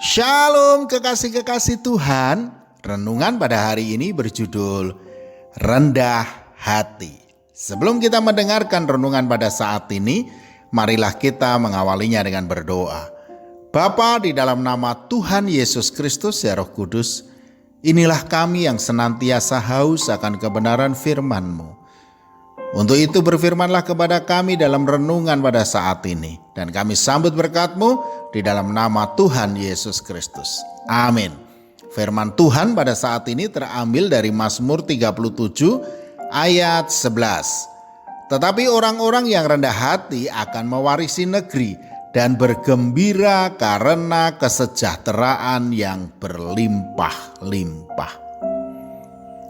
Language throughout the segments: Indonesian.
Shalom kekasih-kekasih Tuhan. Renungan pada hari ini berjudul Rendah Hati. Sebelum kita mendengarkan renungan pada saat ini, marilah kita mengawalinya dengan berdoa. Bapa, di dalam nama Tuhan Yesus Kristus ya Roh Kudus, inilah kami yang senantiasa haus akan kebenaran firman-Mu. Untuk itu berfirmanlah kepada kami dalam renungan pada saat ini. Dan kami sambut berkat-Mu di dalam nama Tuhan Yesus Kristus. Amin. Firman Tuhan pada saat ini terambil dari Mazmur 37 ayat 11. Tetapi orang-orang yang rendah hati akan mewarisi negeri dan bergembira karena kesejahteraan yang berlimpah-limpah.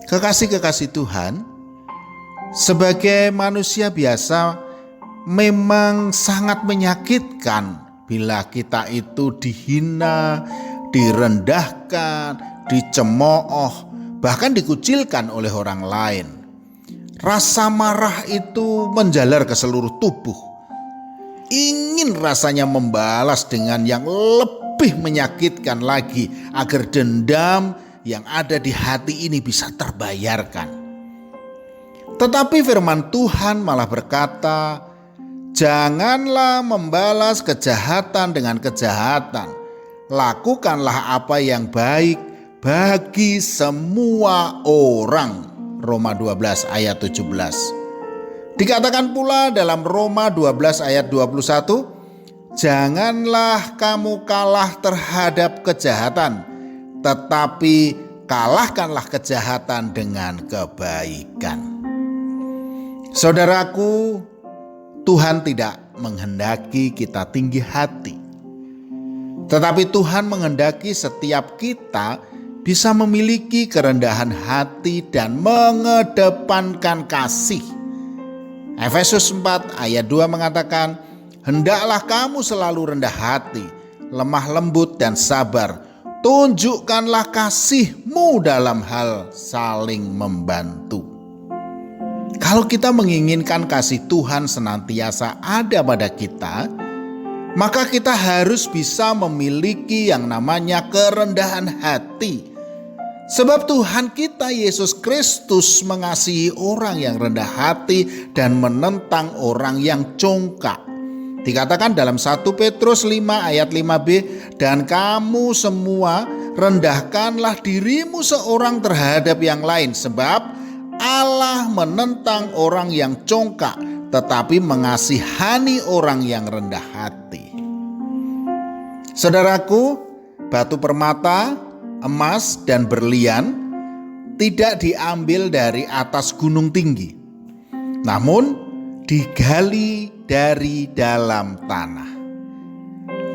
Kekasih-kekasih Tuhan, sebagai manusia biasa memang sangat menyakitkan bila kita itu dihina, direndahkan, dicemooh, bahkan dikucilkan oleh orang lain. Rasa marah itu menjalar ke seluruh tubuh. Ingin rasanya membalas dengan yang lebih menyakitkan lagi agar dendam yang ada di hati ini bisa terbayarkan. Tetapi firman Tuhan malah berkata, janganlah membalas kejahatan dengan kejahatan. Lakukanlah apa yang baik bagi semua orang. Roma 12 ayat 17. Dikatakan pula dalam Roma 12 ayat 21, janganlah kamu kalah terhadap kejahatan, tetapi kalahkanlah kejahatan dengan kebaikan. Saudaraku, Tuhan tidak menghendaki kita tinggi hati, tetapi Tuhan menghendaki setiap kita bisa memiliki kerendahan hati dan mengedepankan kasih. Efesus 4 ayat 2 mengatakan, hendaklah kamu selalu rendah hati, lemah lembut dan sabar. Tunjukkanlah kasih-Mu dalam hal saling membantu. Kalau kita menginginkan kasih Tuhan senantiasa ada pada kita, maka kita harus bisa memiliki yang namanya kerendahan hati. Sebab Tuhan kita Yesus Kristus mengasihi orang yang rendah hati dan menentang orang yang congkak. Dikatakan dalam 1 Petrus 5 ayat 5b, dan kamu semua rendahkanlah dirimu seorang terhadap yang lain, sebab Allah menentang orang yang congkak, tetapi mengasihani orang yang rendah hati. Saudaraku, batu permata, emas dan berlian tidak diambil dari atas gunung tinggi, namun digali dari dalam tanah.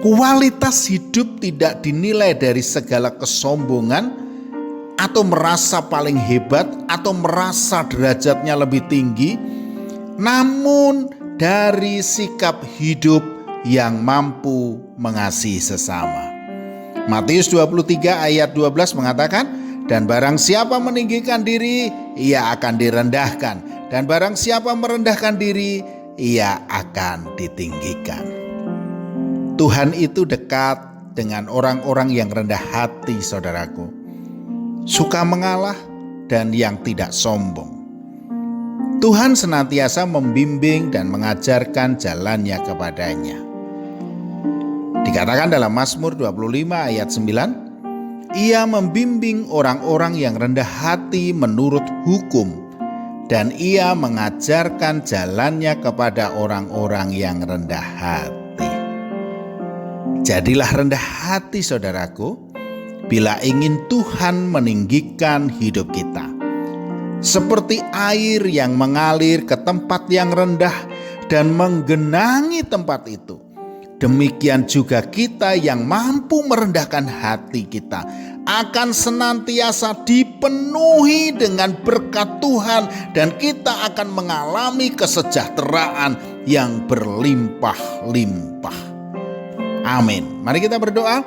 Kualitas hidup tidak dinilai dari segala kesombongan atau merasa paling hebat atau merasa derajatnya lebih tinggi, namun dari sikap hidup yang mampu mengasihi sesama. Matius 23 ayat 12 mengatakan, dan barang siapa meninggikan diri, ia akan direndahkan, dan barang siapa merendahkan diri, ia akan ditinggikan. Tuhan itu dekat dengan orang-orang yang rendah hati, saudaraku, suka mengalah dan yang tidak sombong. Tuhan senantiasa membimbing dan mengajarkan jalannya kepadanya. Dikatakan dalam Mazmur 25 ayat 9, ia membimbing orang-orang yang rendah hati menurut hukum, dan ia mengajarkan jalannya kepada orang-orang yang rendah hati. Jadilah rendah hati, saudaraku, bila ingin Tuhan meninggikan hidup kita. Seperti air yang mengalir ke tempat yang rendah dan menggenangi tempat itu, demikian juga kita yang mampu merendahkan hati kita akan senantiasa dipenuhi dengan berkat Tuhan, dan kita akan mengalami kesejahteraan yang berlimpah-limpah. Amin. Mari kita berdoa.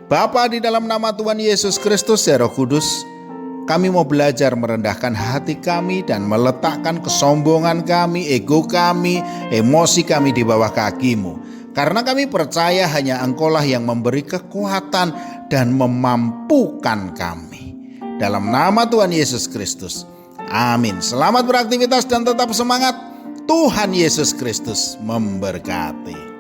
Bapa, di dalam nama Tuhan Yesus Kristus ya Roh Kudus, kami mau belajar merendahkan hati kami dan meletakkan kesombongan kami, ego kami, emosi kami di bawah kaki-Mu. Karena kami percaya hanya Engkaulah yang memberi kekuatan dan memampukan kami. Dalam nama Tuhan Yesus Kristus. Amin. Selamat beraktivitas dan tetap semangat. Tuhan Yesus Kristus memberkati.